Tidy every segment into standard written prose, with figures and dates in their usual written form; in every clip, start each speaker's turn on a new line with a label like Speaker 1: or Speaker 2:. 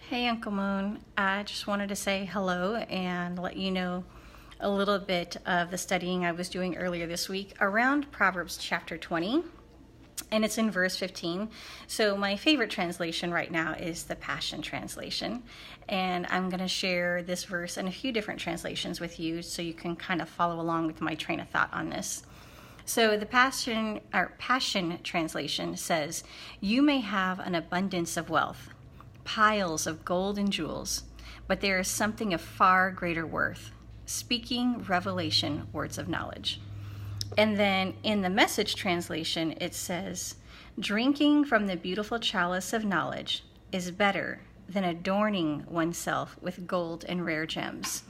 Speaker 1: Hey, Uncle Mon. I just wanted to say hello and let you know a little bit of the studying I was doing earlier this week around Proverbs chapter 20, and it's in verse 15. So my favorite translation right now is the Passion Translation, and I'm going to share this verse in a few different translations with you so you can kind of follow along with my train of thought on this. So the Passion Translation says, "You may have an abundance of wealth, piles of gold and jewels, but there is something of far greater worth, speaking revelation words of knowledge." And then in the Message translation, it says, "Drinking from the beautiful chalice of knowledge is better than adorning oneself with gold and rare gems."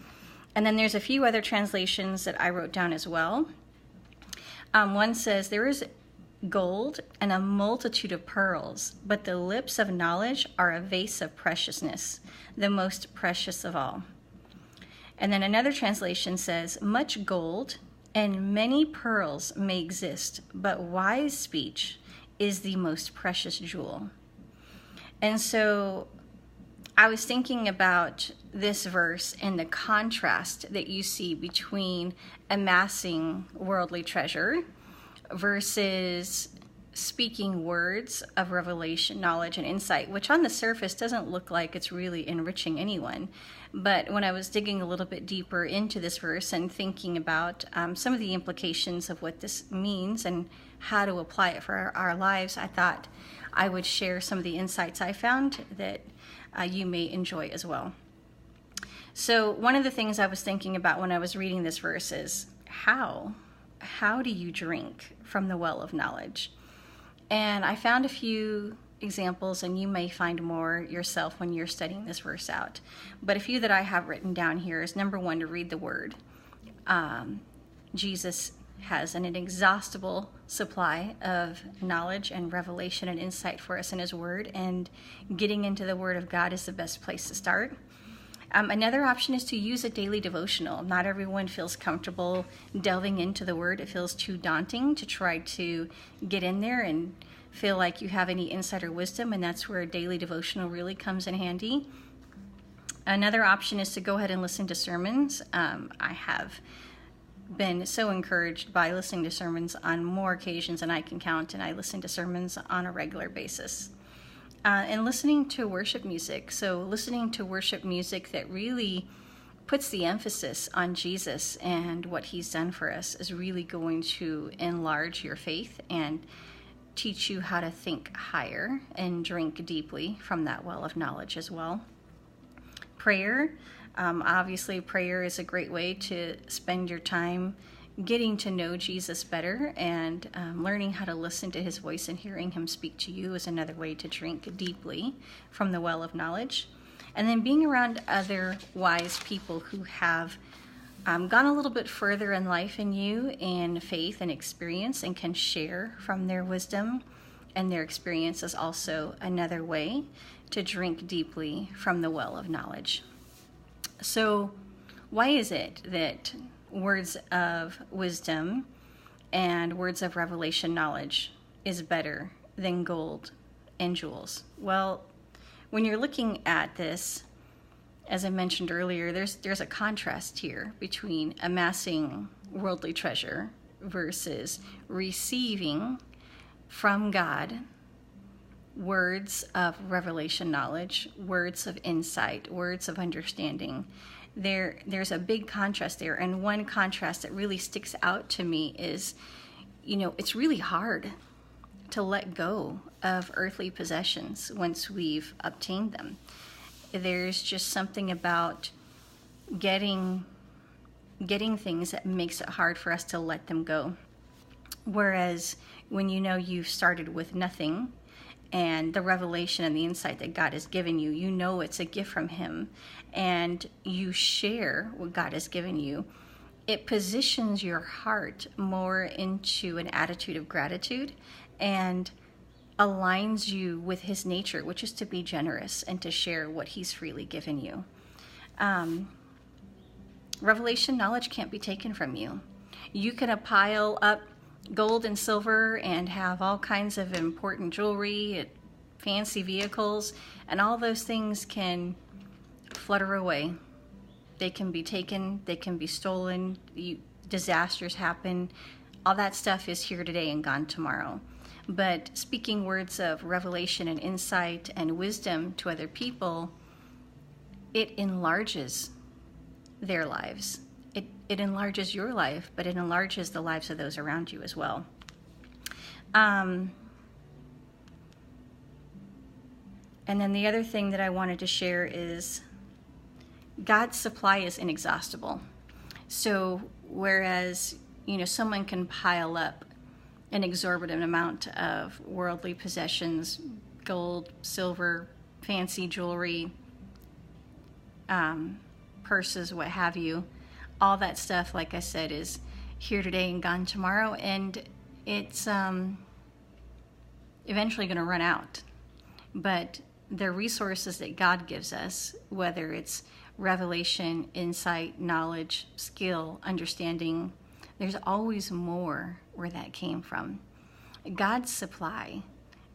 Speaker 1: And then there's a few other translations that I wrote down as well. One says, "There is gold and a multitude of pearls, but the lips of knowledge are a vase of preciousness, the most precious of all." And then another translation says, "Much gold and many pearls may exist, but wise speech is the most precious jewel." And so I was thinking about this verse and the contrast that you see between amassing worldly treasure versus speaking words of revelation, knowledge, and insight, which on the surface doesn't look like it's really enriching anyone. But when I was digging a little bit deeper into this verse and thinking about some of the implications of what this means and how to apply it for our lives, I thought I would share some of the insights I found that you may enjoy as well. So one of the things I was thinking about when I was reading this verse is how do you drink from the well of knowledge? And I found a few examples, and you may find more yourself when you're studying this verse out. But a few that I have written down here is, number one, to read the Word. Jesus has an inexhaustible supply of knowledge and revelation and insight for us in His Word, and getting into the Word of God is the best place to start. Another option is to use a daily devotional. Not everyone feels comfortable delving into the Word. It feels too daunting to try to get in there and feel like you have any insight or wisdom, and that's where a daily devotional really comes in handy. Another option is to go ahead and listen to sermons. I have been so encouraged by listening to sermons on more occasions than I can count, and I listen to sermons on a regular basis. And listening to worship music. So listening to worship music that really puts the emphasis on Jesus and what He's done for us is really going to enlarge your faith and teach you how to think higher and drink deeply from that well of knowledge as well. Prayer. Obviously, prayer is a great way to spend your time getting to know Jesus better, and learning how to listen to His voice and hearing Him speak to you is another way to drink deeply from the well of knowledge. And then being around other wise people who have gone a little bit further in life than you in faith and experience and can share from their wisdom and their experience is also another way to drink deeply from the well of knowledge. So why is it that words of wisdom and words of revelation knowledge is better than gold and jewels? Well, when you're looking at this, as I mentioned earlier, there's a contrast here between amassing worldly treasure versus receiving from God words of revelation knowledge, words of insight, words of understanding. There's a big contrast there, and one contrast that really sticks out to me is, it's really hard to let go of earthly possessions once we've obtained them. There's just something about getting things that makes it hard for us to let them go. Whereas when you've started with nothing, and the revelation and the insight that God has given you, it's a gift from Him, and you share what God has given you, it positions your heart more into an attitude of gratitude and aligns you with His nature, which is to be generous and to share what He's freely given you. Revelation knowledge can't be taken from you. You can pile up gold and silver and have all kinds of important jewelry, fancy vehicles, and all those things can flutter away. They can be taken, they can be stolen, disasters happen. All that stuff is here today and gone tomorrow. But speaking words of revelation and insight and wisdom to other people, it enlarges their lives. It enlarges your life, but it enlarges the lives of those around you as well. And then the other thing that I wanted to share is God's supply is inexhaustible. So whereas, someone can pile up an exorbitant amount of worldly possessions, gold, silver, fancy jewelry, purses, what have you, all that stuff, like I said, is here today and gone tomorrow, and it's eventually going to run out. But the resources that God gives us, whether it's revelation, insight, knowledge, skill, understanding, there's always more where that came from. God's supply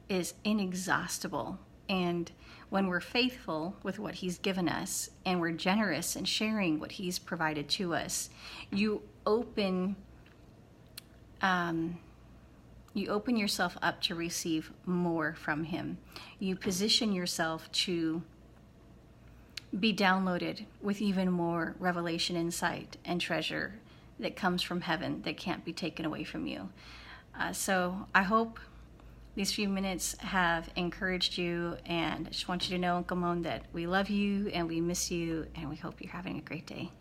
Speaker 1: is inexhaustible, and when we're faithful with what He's given us and we're generous in sharing what He's provided to us, you open yourself up to receive more from Him. You position yourself to be downloaded with even more revelation, insight, and treasure that comes from heaven that can't be taken away from you. So I hope these few minutes have encouraged you, and I just want you to know, Uncle Mon, that we love you and we miss you, and we hope you're having a great day.